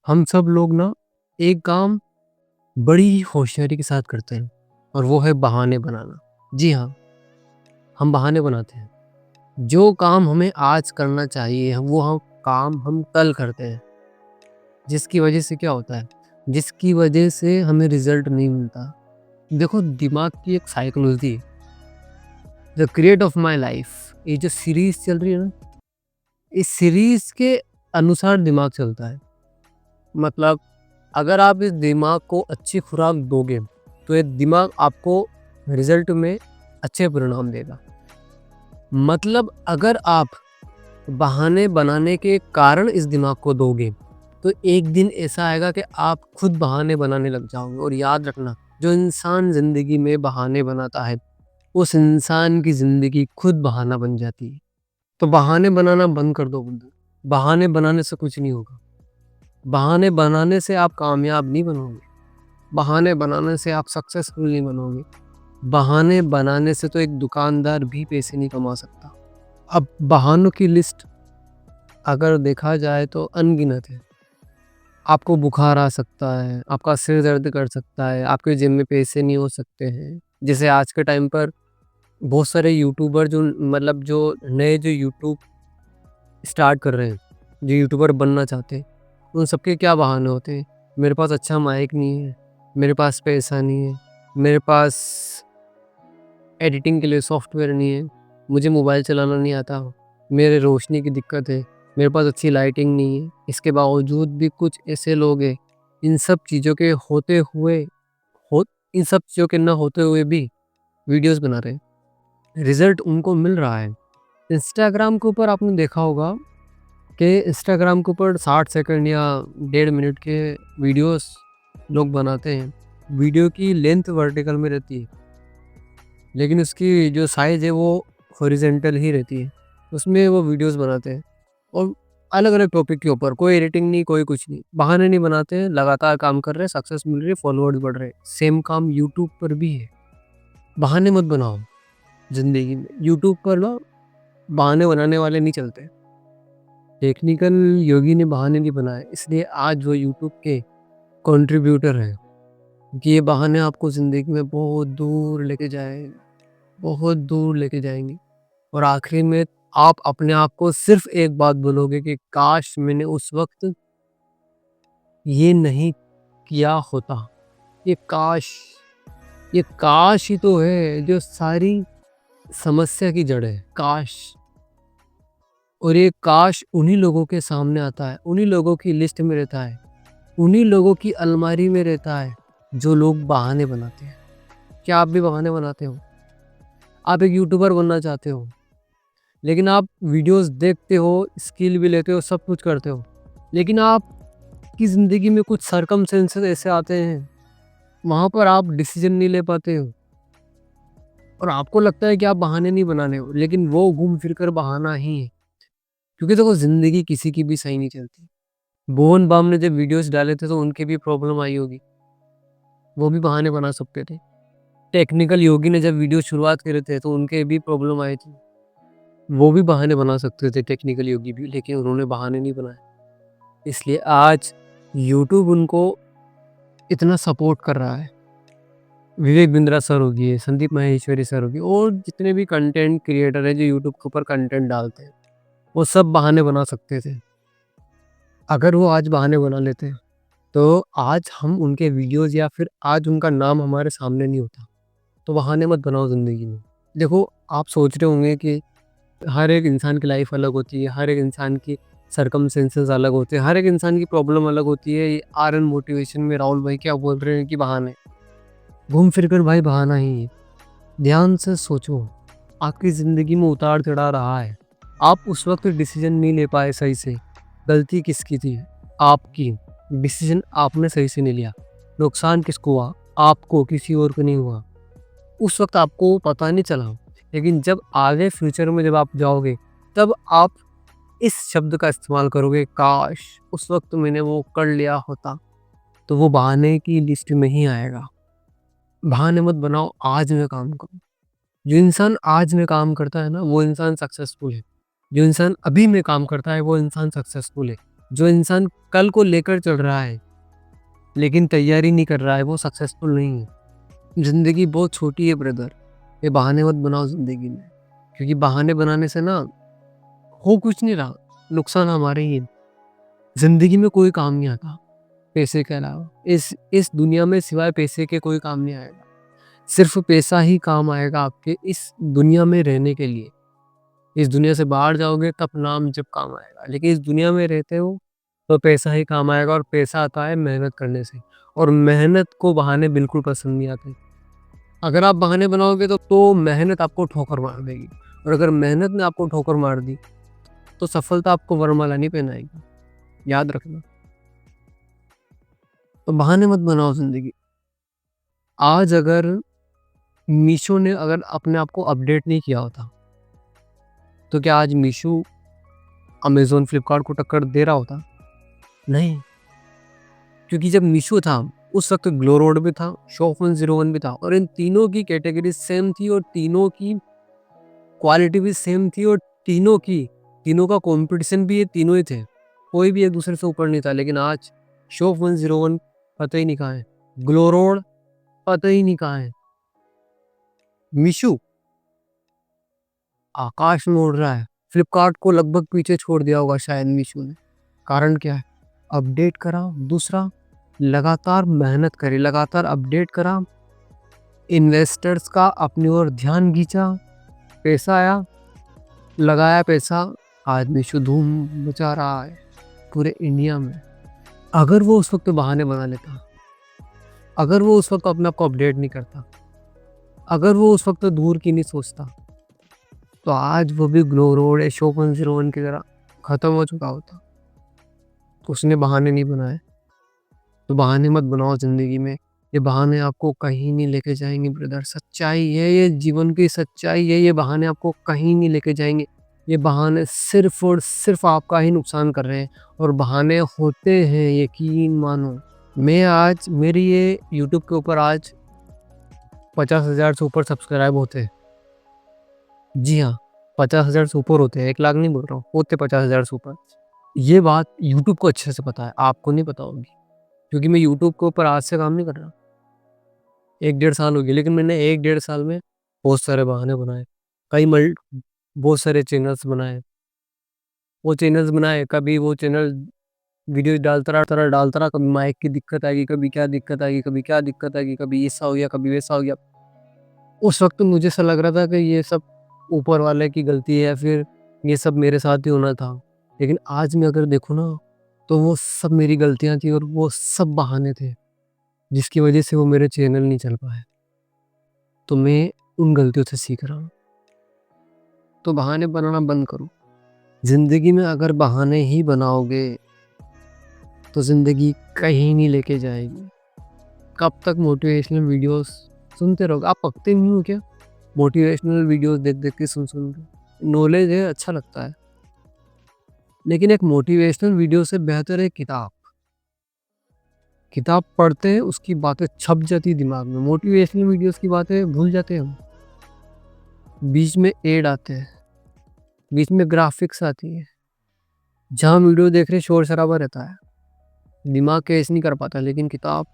हम सब लोग ना एक काम बड़ी ही होशियारी के साथ करते हैं और वो है बहाने बनाना। जी हाँ, हम बहाने बनाते हैं। जो काम हमें आज करना चाहिए वो हम काम हम कल करते हैं। जिसकी वजह से क्या होता है? जिसकी वजह से हमें रिज़ल्ट नहीं मिलता। देखो दिमाग की एक साइकोलॉजी है। The create of my life ये जो सीरीज़ चल रही है ना, इस सीरीज़ के अनुसार दिमाग चलता है। मतलब अगर आप इस दिमाग को अच्छी खुराक दोगे, तो ये दिमाग आपको रिज़ल्ट में अच्छे परिणाम देगा। मतलब अगर आप बहाने बनाने के कारण इस दिमाग को दोगे, तो एक दिन ऐसा आएगा कि आप खुद बहाने बनाने लग जाओगे। और याद रखना, जो इंसान ज़िंदगी में बहाने बनाता है, उस इंसान की ज़िंदगी खुद बहाना बन जाती है। तो बहाने बनाना बंद कर दो बंदो। बहाने बनाने से कुछ नहीं होगा। बहाने बनाने से आप कामयाब नहीं बनोगे। बहाने बनाने से आप सक्सेसफुल नहीं बनोगे। बहाने बनाने से तो एक दुकानदार भी पैसे नहीं कमा सकता। अब बहानों की लिस्ट अगर देखा जाए तो अनगिनत है। आपको बुखार आ सकता है, आपका सिर दर्द कर सकता है, आपके जेब में पैसे नहीं हो सकते हैं। जैसे आज के टाइम पर बहुत सारे यूट्यूबर जो नए जो यूट्यूब स्टार्ट कर रहे हैं, जो यूट्यूबर बनना चाहते हैं, उन सबके क्या बहाने होते हैं? मेरे पास अच्छा माइक नहीं है, मेरे पास पैसा नहीं है, मेरे पास एडिटिंग के लिए सॉफ्टवेयर नहीं है, मुझे मोबाइल चलाना नहीं आता, मेरे रोशनी की दिक्कत है, मेरे पास अच्छी लाइटिंग नहीं है। इसके बावजूद भी कुछ ऐसे लोग हैं, इन सब चीज़ों के होते हुए हो इन सब चीज़ों के ना होते हुए भी वीडियोस बना रहे हैं। रिजल्ट उनको मिल रहा है। इंस्टाग्राम के ऊपर आपने देखा होगा कि इंस्टाग्राम के ऊपर 60 सेकंड या 1.5 मिनट के वीडियोस लोग बनाते हैं। वीडियो की लेंथ वर्टिकल में रहती है, लेकिन उसकी जो साइज़ है वो हॉरिज़ॉन्टल ही रहती है। उसमें वो वीडियोस बनाते हैं और अलग-अलग टॉपिक के ऊपर, कोई एडिटिंग नहीं, कोई कुछ नहीं। बहाने नहीं बनाते हैं, लगातार काम कर रहे हैं, सक्सेस मिल रही है, फॉलोअर्स बढ़ रहे हैं। सेम काम यूट्यूब पर भी है। बहाने मत बनाओ ज़िंदगी में। यूट्यूब पर ना बहाने बनाने वाले नहीं चलते। टेक्निकल योगी ने बहाने नहीं बनाए, इसलिए आज वो यूट्यूब के कंट्रीब्यूटर हैं कि ये बहाने आपको ज़िंदगी में बहुत दूर लेके जाएँ, बहुत दूर लेके जाएँगे। और आखिरी में आप अपने आप को सिर्फ़ एक बात बोलोगे कि काश मैंने उस वक़्त ये नहीं किया होता। ये काश ये काश ही तो है जो सारी समस्या की जड़ है, काश। और ये काश उन्हीं लोगों के सामने आता है, उन्हीं लोगों की लिस्ट में रहता है, उन्हीं लोगों की अलमारी में रहता है, जो लोग बहाने बनाते हैं। क्या आप भी बहाने बनाते हो? आप एक यूट्यूबर बनना चाहते हो, लेकिन आप वीडियोस देखते हो, स्किल भी लेते हो, सब कुछ करते हो। लेकिन आपकी ज़िंदगी में कुछ सर्कमस्टेंसेस ऐसे आते हैं, वहाँ पर आप डिसीज़न नहीं ले पाते हो और आपको लगता है कि आप बहाने नहीं बनाने हो, लेकिन वो घूम फिर कर बहाना ही है। क्योंकि देखो ज़िंदगी किसी की भी सही नहीं चलती। भुवन बाम ने जब वीडियोस डाले थे तो उनके भी प्रॉब्लम आई होगी, वो भी बहाने बना सकते थे। टेक्निकल योगी ने जब वीडियो शुरुआत करे थे तो उनके भी प्रॉब्लम आई थी, वो भी बहाने बना सकते थे टेक्निकल योगी भी, लेकिन उन्होंने बहाने नहीं बनाए। इसलिए आज यूट्यूब उनको इतना सपोर्ट कर रहा है। विवेक बिंद्रा सर हो गए, संदीप माहेश्वरी सर हो गए और जितने भी कंटेंट क्रिएटर हैं जो यूट्यूब के ऊपर कंटेंट डालते हैं, वो सब बहाने बना सकते थे। अगर वो आज बहाने बना लेते, तो आज हम उनके वीडियोज़ या फिर आज उनका नाम हमारे सामने नहीं होता। तो बहाने मत बनाओ ज़िंदगी में। देखो, आप सोच रहे होंगे कि हर एक इंसान की लाइफ़ अलग होती है, हर एक इंसान की सर्कमस्टेंसेस अलग होते हैं, हर एक इंसान की प्रॉब्लम अलग होती है। ये आर एन मोटिवेशन में राहुल भाई क्या बोल रहे हैं कि बहाने। घूम फिर कर भाई बहाना ही है। ध्यान से सोचो, आपकी ज़िंदगी में उतार-चढ़ाव रहा है। आप उस वक़्त डिसीज़न नहीं ले पाए सही से। गलती किसकी थी? आपकी। डिसीज़न आपने सही से नहीं लिया। नुकसान किसको हुआ? आपको, किसी और को नहीं हुआ। उस वक़्त आपको पता नहीं चला। लेकिन जब आगे फ्यूचर में जब आप जाओगे, तब आप इस शब्द का इस्तेमाल करोगे, काश! उस वक़्त मैंने वो कर लिया होता। तो वो बहाने की लिस्ट में ही आएगा। बहाने मत बनाओ, आज में काम करो। जो इंसान आज में काम करता है ना, वो इंसान सक्सेसफुल है। जो इंसान अभी में काम करता है, वो इंसान सक्सेसफुल है। जो इंसान कल को लेकर चल रहा है लेकिन तैयारी नहीं कर रहा है, वो सक्सेसफुल नहीं है। ज़िंदगी बहुत छोटी है ब्रदर, ये बहाने मत बनाओ ज़िंदगी में, क्योंकि बहाने बनाने से ना हो कुछ नहीं रहा, नुकसान हमारे ही है। ज़िंदगी में कोई काम नहीं आता पैसे के अलावा। इस दुनिया में सिवाय पैसे के कोई काम नहीं आएगा। सिर्फ पैसा ही काम आएगा आपके इस दुनिया में रहने के लिए। इस दुनिया से बाहर जाओगे तब नाम जब काम आएगा, लेकिन इस दुनिया में रहते हो तो पैसा ही काम आएगा, और पैसा आता है मेहनत करने से, और मेहनत को बहाने बिल्कुल पसंद नहीं आते। अगर आप बहाने बनाओगे तो मेहनत आपको ठोकर मार देगी, और अगर मेहनत ने आपको ठोकर मार दी तो सफलता आपको वरमाला नहीं पहनाएगी, याद रखना। तो बहाने मत बनाओ ज़िंदगी। आज अगर मीशो ने अगर अपने आप को अपडेट नहीं किया होता, तो क्या आज मीशो अमेज़न, फ्लिपकार्ट को टक्कर दे रहा होता? नहीं, क्योंकि जब मीशो था, उस वक़्त ग्लो रोड भी था, शॉप 101 भी था, और इन तीनों की कैटेगरी सेम थी, और तीनों की क्वालिटी भी सेम थी, और तीनों का कॉम्पिटिशन भी ये तीनों ही थे। कोई भी एक दूसरे से ऊपर नहीं था, लेकिन आज शॉप 101 पता ही नहीं कहाँ है, ग्लो रोड पता ही नहीं कहाँ है, मीशो आकाश में उड़ रहा है। फ्लिपकार्ट को लगभग पीछे छोड़ दिया होगा शायद मीशो ने। कारण क्या है? अपडेट करा। दूसरा, लगातार मेहनत करी, लगातार अपडेट करा, इन्वेस्टर्स का अपनी ओर ध्यान खींचा, पैसा आया, लगाया पैसा, आज मीशो धूम मचा रहा है पूरे इंडिया में। अगर वो उस वक्त बहाने बना लेता, अगर वो उस वक्त अपने आप को अपडेट नहीं करता, अगर वो उस वक्त दूर की नहीं सोचता, तो आज वो भी ग्लो रोड है शॉप 101 की तरह खत्म हो चुका होता। उसने बहाने नहीं बनाए। तो बहाने मत बनाओ ज़िंदगी में। ये बहाने आपको कहीं नहीं लेके जाएंगे ब्रदर। सच्चाई है, ये जीवन की सच्चाई है। ये बहाने आपको कहीं नहीं लेके जाएंगे। ये बहाने सिर्फ और सिर्फ आपका ही नुकसान कर रहे हैं, और बहाने होते हैं, यकीन मानो। मैं आज मेरी ये यूट्यूब के ऊपर आज 50,000 से ऊपर सब्सक्राइब होते हैं। जी हाँ, 50,000 से ऊपर होते हैं, 1 लाख नहीं बोल रहा हूँ, होते 50,000 से ऊपर। ये बात यूट्यूब को अच्छे से पता है, आपको नहीं पता होगी, क्योंकि मैं यूट्यूब के ऊपर आज से काम नहीं कर रहा। 1 डेढ़ साल हो गए, लेकिन मैंने 1 डेढ़ साल में बहुत सारे बहाने बनाए, बहुत सारे चैनल्स बनाए। वो चैनल्स बनाए, कभी वो चैनल वीडियो डालता रहा, कभी माइक की दिक्कत आएगी, कभी क्या दिक्कत आएगी, कभी क्या दिक्कत आएगी, कभी ऐसा हो गया, कभी वैसा हो गया। उस वक्त मुझे ऐसा लग रहा था कि ये सब ऊपर वाले की गलती है, या फिर ये सब मेरे साथ ही होना था। लेकिन आज मैं अगर देखूँ ना, तो वो सब मेरी गलतियाँ थी, और वो सब बहाने थे, जिसकी वजह से वो मेरे चैनल नहीं चल पाए। तो मैं उन गलतियों से सीख रहा हूँ। तो बहाने बनाना बंद करो। ज़िंदगी में अगर बहाने ही बनाओगे, तो ज़िंदगी कहीं नहीं लेके जाएगी। कब तक मोटिवेशनल वीडियोस सुनते रहोगे? आप पकते नहीं हो क्या? मोटिवेशनल वीडियोस देख-देख के, सुन-सुन के। नॉलेज है, अच्छा लगता है। लेकिन एक मोटिवेशनल वीडियो से बेहतर है किताब। किताब पढ़ते हैं, उसकी बातें छप जाती दिमाग में। मोटिवेशनल वीडियोस की बातें भूल जाते हैं हम। बीच में ऐड आते हैं, बीच में ग्राफिक्स आती है। जहाँ वीडियो देख रहे शोर-शराबा रहता है, दिमाग कैच नहीं कर पाता। लेकिन किताब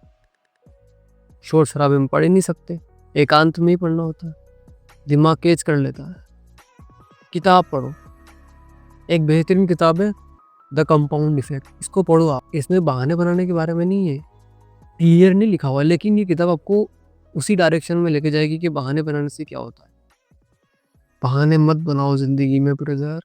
शोर-शराबे में पढ़ ही नहीं सकते, एकांत में ही पढ़ना होता है, दिमाग कैच कर लेता है। किताब पढ़ो। एक बेहतरीन किताब है द कंपाउंड इफेक्ट, इसको पढ़ो आप। इसमें बहाने बनाने के बारे में नहीं है, क्लियर नहीं लिखा हुआ, लेकिन ये किताब आपको उसी डायरेक्शन में लेके जाएगी कि बहाने बनाने से क्या होता है। बहाने मत बनाओ ज़िंदगी में ब्रदर,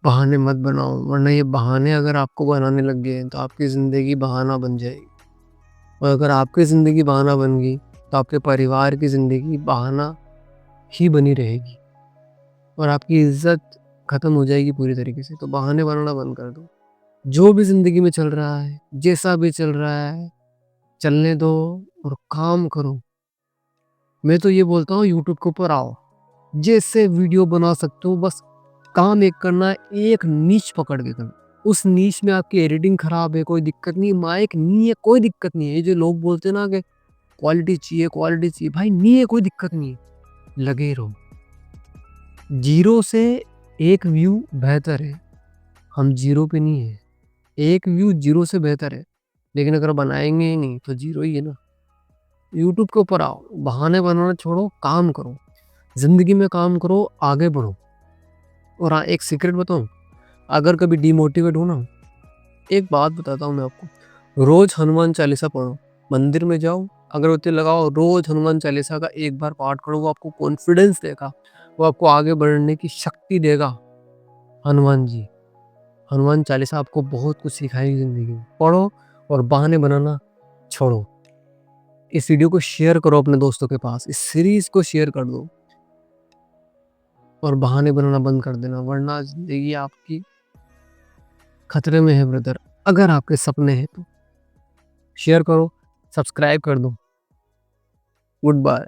बहाने मत बनाओ, वरना ये बहाने अगर आपको बनाने लग गए तो आपकी ज़िंदगी बहाना बन जाएगी। और अगर आपकी ज़िंदगी बहाना बन गई, तो आपके परिवार की ज़िंदगी बहाना ही बनी रहेगी, और आपकी इज़्ज़त ख़त्म हो जाएगी पूरी तरीके से। तो बहाने बनाना बंद कर दो। जो भी ज़िंदगी में चल रहा है, जैसा भी चल रहा है, चलने दो और काम करो। मैं तो ये बोलता हूँ, यूट्यूब के ऊपर आओ, जैसे वीडियो बना सकते हो, बस काम एक करना है, एक नीश पकड़ के करना। उस नीश में आपकी एडिटिंग खराब है, कोई दिक्कत नहीं, माइक नहीं है, कोई दिक्कत नहीं है। ये जो लोग बोलते हैं ना कि क्वालिटी चाहिए, भाई नहीं है, कोई दिक्कत नहीं है, लगे रहो। 0 से 1 व्यू बेहतर है हम ज़ीरो पे नहीं है। एक व्यू ज़ीरो से बेहतर है, लेकिन अगर बनाएँगे ही नहीं तो ज़ीरो ही है ना। यूट्यूब के ऊपर आओ, बहाने बनाना छोड़ो, काम करो। ज़िंदगी में काम करो, आगे बढ़ो। और हाँ, एक सीक्रेट बताऊँ? अगर कभी डिमोटिवेट हो ना, एक बात बताता हूँ मैं आपको, रोज़ हनुमान चालीसा पढ़ो, मंदिर में जाओ, अगरबत्ती लगाओ, रोज़ हनुमान चालीसा का एक बार पाठ करो, वो आपको कॉन्फिडेंस देगा, वो आपको आगे बढ़ने की शक्ति देगा। हनुमान जी, हनुमान चालीसा आपको बहुत कुछ सिखाएगी ज़िंदगी में। पढ़ो और बहाने बनाना छोड़ो। इस वीडियो को शेयर करो अपने दोस्तों के पास, इस सीरीज़ को शेयर कर दो और बहाने बनाना बंद कर देना, वरना ज़िंदगी आपकी खतरे में है ब्रदर। अगर आपके सपने हैं तो शेयर करो, सब्सक्राइब कर दो। Good bye.